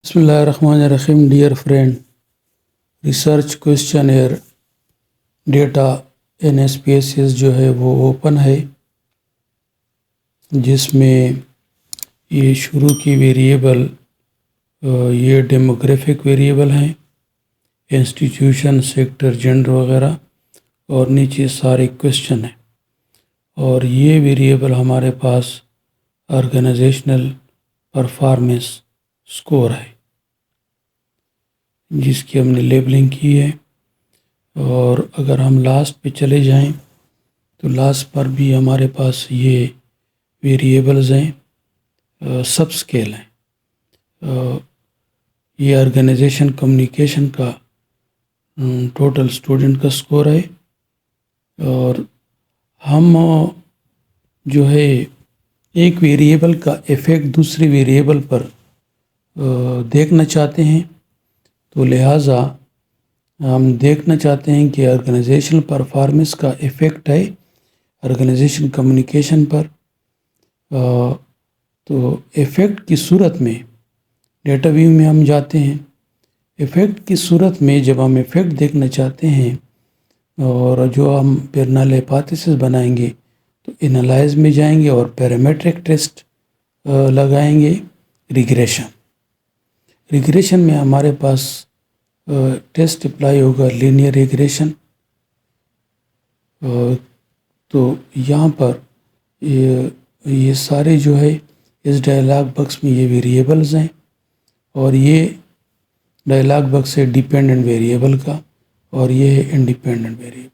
بسم اللہ الرحمن الرحیم. Dear friend, research questionnaire data NSPSS جو ہے وہ اوپن ہے، جس میں یہ شروع کی ویریبل یہ ڈیموگرافک ویریبل ہیں، انسٹیٹیوشن، سیکٹر، جنڈر وغیرہ، اور نیچے سارے کویسچن ہیں. اور یہ ویریبل ہمارے پاس آرگنائزیشنل پرفارمنس اسکور ہے، جس کی ہم نے لیبلنگ کی ہے. اور اگر ہم لاسٹ پہ چلے جائیں تو لاسٹ پر بھی ہمارے پاس یہ ویریبلز ہیں، سب اسکیل ہیں. یہ آرگنائزیشن کمیونیکیشن کا ٹوٹل اسٹوڈنٹ کا اسکور ہے. اور ہم جو ہے ایک ویریبل کا ایفیکٹ دوسری ویریبل پر دیکھنا چاہتے ہیں، تو لہٰذا ہم دیکھنا چاہتے ہیں کہ آرگنائزیشنل پرفارمنس کا ایفیکٹ ہے آرگنائزیشن کمیونیکیشن پر. تو ایفیکٹ کی صورت میں ڈیٹا ویو میں ہم جاتے ہیں. ایفیکٹ کی صورت میں جب ہم ایفیکٹ دیکھنا چاہتے ہیں اور جو ہم پھر نل ہائپوتھیسس بنائیں گے تو انالائز میں جائیں گے اور پیرامیٹرک ٹیسٹ لگائیں گے. ریگریشن میں ہمارے پاس ٹیسٹ اپلائی ہوگا لینئر ریگریشن. تو یہاں پر یہ سارے جو ہے اس ڈائلاگ باکس میں یہ ویریبلز ہیں، اور یہ ڈائلاگ باکس ہے ڈیپینڈنٹ ویریبل کا اور یہ ہے انڈیپینڈنٹ ویریبل.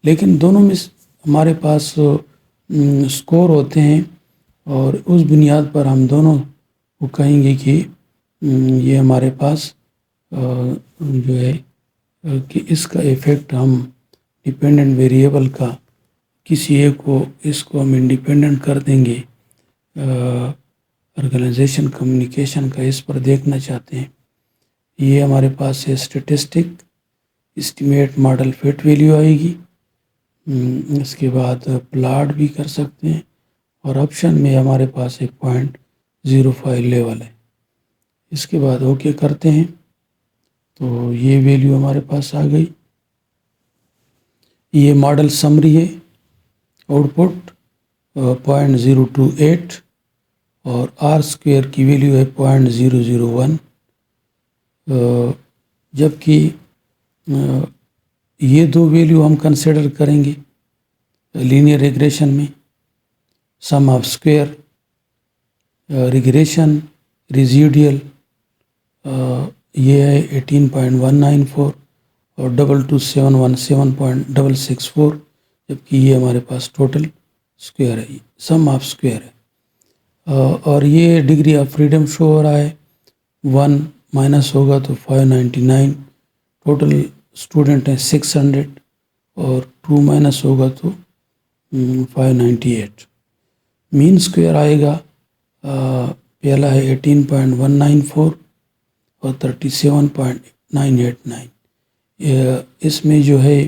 لیکن دونوں میں ہمارے پاس اسکور ہوتے ہیں، اور اس بنیاد پر ہم دونوں کو کہیں گے کہ یہ ہمارے پاس جو ہے کہ اس کا ایفیکٹ ہم ڈیپینڈنٹ ویریبل کا کسی ایک کو اس کو ہم انڈیپینڈنٹ کر دیں گے. آرگنائزیشن کمیونیکیشن کا اس پر دیکھنا چاہتے ہیں. یہ ہمارے پاس ہے statistic estimate model fit value آئے گی. اس کے بعد پلاٹ بھی کر سکتے ہیں، اور آپشن میں ہمارے پاس ایک 0.05 لیول ہے. اس کے بعد اوکے کرتے ہیں تو یہ ویلیو ہمارے پاس آ گئی. یہ ماڈل سمری ہے. آؤٹ پٹ 0.028 اور آر اسکوئر کی ویلیو ہے 0.001. جبکہ یہ دو ویلیو ہم کنسیڈر کریں گے لینئر ریگریشن میں. سم آف اسکوئر ریگریشن ریزیڈیل یہ ہے 18.194 اور 227117.664، جبکہ یہ ہمارے پاس ٹوٹل اسکوئر ہے، سم آف اسکوئر ہے. اور یہ ڈگری آف فریڈم شو ہو رہا ہے. 1 مائنس ہوگا تو 599. ٹوٹل اسٹوڈنٹ ہیں 600 اور 2 مائنس ہوگا تو 598. مین اسکوئر آئے گا پہلا ہے 18.194 اور 37.989. اس میں جو ہے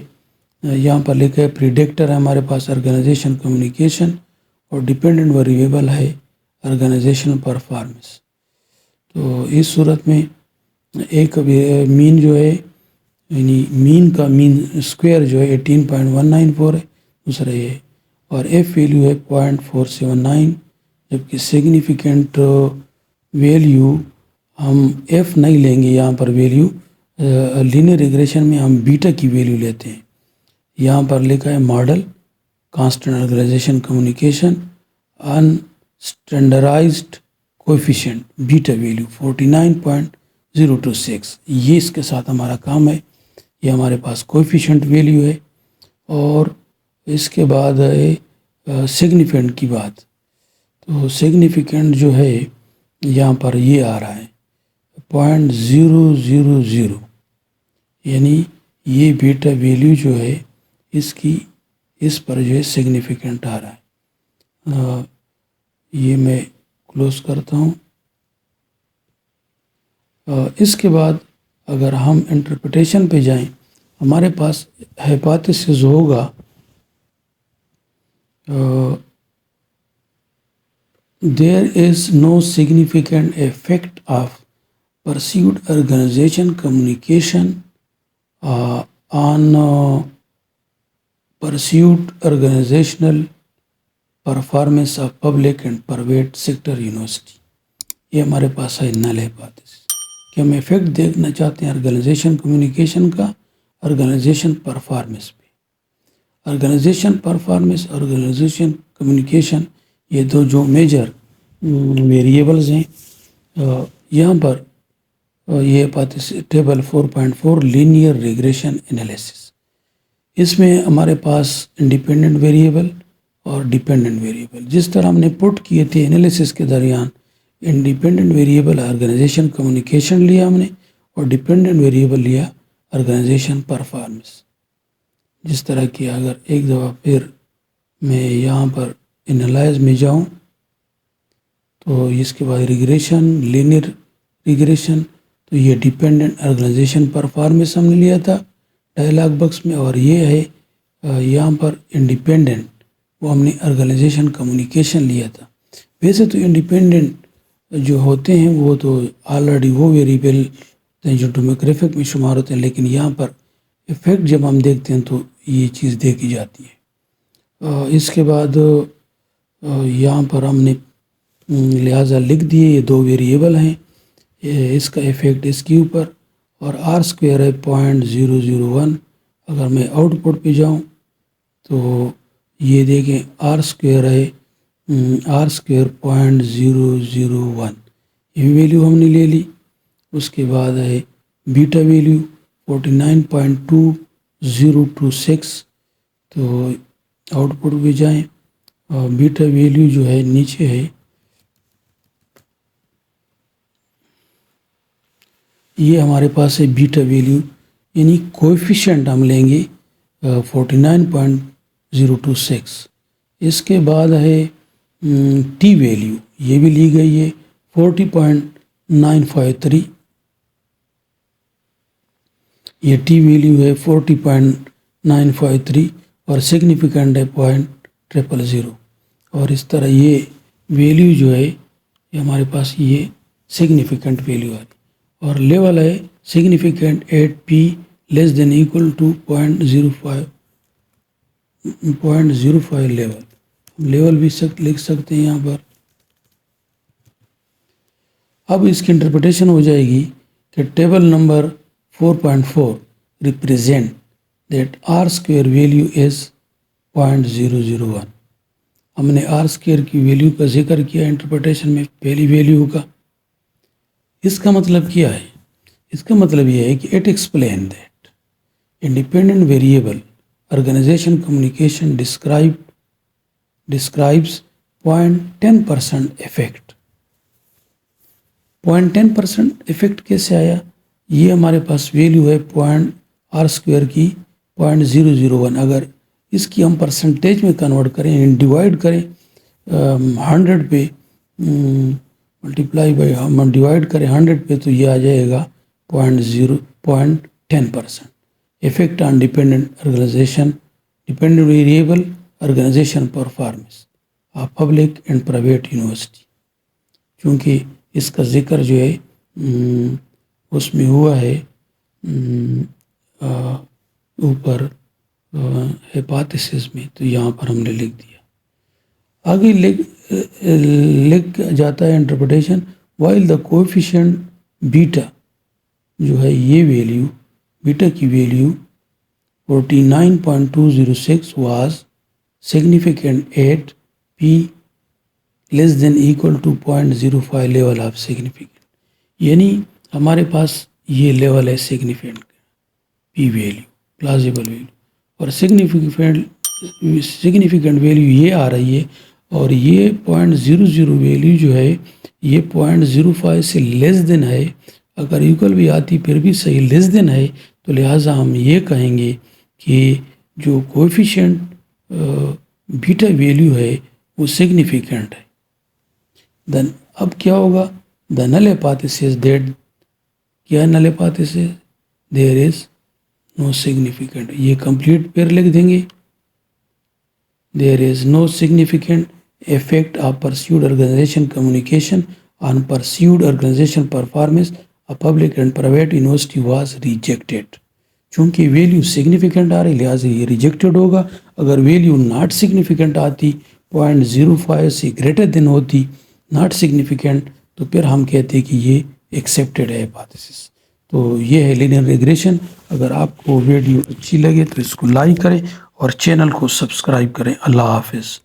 یہاں پر لکھا ہے پریڈکٹر ہے ہمارے پاس آرگنائزیشن کمیونیکیشن، اور ڈیپینڈنٹ ویریبل ہے آرگنائزیشنل پرفارمنس. تو اس صورت میں ایک مین جو ہے یعنی مین کا مین اسکوئر جو ہے 18.194 ہے، دوسرا یہ ہے، اور ایف ویلیو ہے 0.479. جبکہ سگنیفیکنٹ ویلیو ہم ایف نہیں لیں گے. یہاں پر ویلیو لینئر ریگریشن میں ہم بیٹا کی ویلیو لیتے ہیں. یہاں پر لکھا ہے model constant organization communication in standardised coefficient beta value 49.026. یہ اس کے ساتھ ہمارا کام ہے. یہ ہمارے پاس کوفیشینٹ ویلیو ہے. اور اس کے بعد ہے سگنیفیکنٹ کی بات. تو سگنیفیکنٹ جو ہے یہاں پر یہ آ رہا ہے 0.000، یعنی یہ بیٹا ویلیو جو ہے اس پر جو ہے سگنیفیکنٹ آ رہا ہے. یہ میں کلوز کرتا ہوں. اس کے بعد اگر ہم انٹرپریٹیشن پہ جائیں، ہمارے پاس ہائپوتھیسس ہوگا there is no significant effect of pursued organization communication on pursued organizational performance of public and private sector university. یہ ہمارے پاس ہے نل ہائپوتھیسس کہ ہم افیکٹ دیکھنا چاہتے ہیں آرگنائزیشن کمیونیکیشن کا آرگنائزیشن پرفارمنس پہ. آرگنائزیشن پرفارمنس آرگنائزیشن کمیونیکیشن یہ دو جو میجر ویریبلز ہیں. یہاں پر یہ ٹیبل 4.4 لینئر ریگریشن انالیسس، اس میں ہمارے پاس انڈیپینڈنٹ ویریبل اور ڈیپینڈنٹ ویریبل جس طرح ہم نے پٹ کیے تھے انالیسس کے درمیان. انڈیپینڈنٹ ویریبل آرگنائزیشن کمیونیکیشن لیا ہم نے اور ڈیپینڈنٹ ویریبل لیا آرگنائزیشن پرفارمنس. جس طرح کہ اگر ایک دفعہ پھر میں یہاں پر انالائز میں جاؤں تو اس کے بعد ریگریشن لینئر ریگریشن، تو یہ ڈیپینڈنٹ آرگنائزیشن پرفارمنس ہم نے لیا تھا ڈائلاگ باکس میں، اور یہ ہے یہاں پر انڈیپینڈنٹ وہ ہم نے آرگنائزیشن کمیونیکیشن لیا تھا. ویسے تو انڈیپینڈنٹ جو ہوتے ہیں وہ تو آلریڈی وہ ویریبل جو ڈیموگرافک میں شمار ہوتے ہیں، لیکن یہاں پر افیکٹ جب ہم دیکھتے ہیں تو یہ چیز دیکھی جاتی ہے. اس کے بعد یہاں پر ہم نے لہٰذا لکھ دیے یہ دو ویریبل ہیں، اس کا افیکٹ اس کے اوپر، اور آر اسکوئر ہے 0.001. اگر میں آؤٹ پٹ پہ جاؤں تو یہ دیکھیں آر اسکوئر ہے آر اسکوئر 0.001 یہ ویلیو ہم نے لے لی. اس کے بعد ہے بیٹا ویلیو 49.2026. تو آؤٹ پٹ پہ جائیں اور بیٹا ویلیو جو ہے نیچے ہے، یہ ہمارے پاس ہے بیٹا ویلیو، یعنی کوفیشنٹ ہم لیں گے 49.026. اس کے بعد ہے ٹی ویلیو، یہ بھی لی گئی ہے 40.953. یہ ٹی ویلیو ہے 40.953 اور سگنیفیکنٹ ہے 0.000. اور اس طرح یہ ویلیو جو ہے یہ ہمارے پاس یہ سگنیفیکنٹ ویلیو ہے، اور لیول ہے significant at p less than equal to 0.05 level بھی لکھ سکتے ہیں یہاں پر. اب اس کی انٹرپریٹیشن ہو جائے گی کہ table number 4.4 represent that R square value is 0.001. ہم نے آر اسکوئر کی ویلیو کا ذکر کیا انٹرپریٹیشن میں پہلی ویلیو کا. اس کا مطلب کیا ہے؟ اس کا مطلب یہ ہے کہ it explain that independent variable organization communication describes 0.10% effect. 0.10% effect کیسے آیا؟ یہ ہمارے پاس ویلیو ہے آر اسکوئر کی 0.001. اگر اس کی ہم پرسنٹیج میں کنورٹ کریں، ڈیوائڈ کریں 100 پہ، ملٹیپلائی بائی ہم ڈیوائڈ کریں 100 پہ، تو یہ آ جائے گا 0.10% effect on dependent organization dependent variable organization performance of public and private university. چونکہ اس کا ذکر جو ہے اس میں ہوا ہے اوپر ہائپوتھیسس میں، تو یہاں پر ہم نے لکھ دیا. آگے لکھ جاتا ہے انٹرپریٹیشن وائل دا کوفیشنٹ بیٹا جو ہے یہ ویلیو بیٹا کی value 49.206 was significant at p less than equal to 0.05 level of significant. یعنی ہمارے پاس یہ لیول ہے سگنیفیکنٹ پی ویلیو پلازیبل ویلیو، اور سگنیفیکنٹ ویلیو یہ آ رہی ہے، اور یہ 0.00 ویلیو جو ہے یہ 0.05 سے لیس دین ہے. اگر ایکول بھی آتی پھر بھی صحیح، لیس دین ہے، تو لہٰذا ہم یہ کہیں گے کہ جو کوفیشنٹ بیٹا ویلیو ہے وہ سگنیفیکنٹ ہے. دین اب کیا ہوگا؟ دا نل ہائپوتھیسس دیٹ، کیا نل ہائپوتھیسس؟ دیر از نو سگنیفیکنٹ. یہ کمپلیٹ پھر لکھ دیں گے دیر از نو significant effect of pursued organization communication on pursued organization performance a public and private university was rejected. چونکہ ویلیو سگنیفیکنٹ آ رہی لہٰذا یہ ریجیکٹڈ ہوگا. اگر ویلیو ناٹ سگنیفیکنٹ آتی 0.05 سے گریٹر دین ہوتی ناٹ سگنیفیکنٹ تو پھر ہم کہتے کہ یہ ایکسیپٹیڈ ہے ہائپوتھیسس. تو یہ ہے لینئر ریگریشن. اگر آپ کو ویڈیو اچھی لگے تو اس کو لائک کریں اور چینل کو سبسکرائب کریں. اللہ حافظ.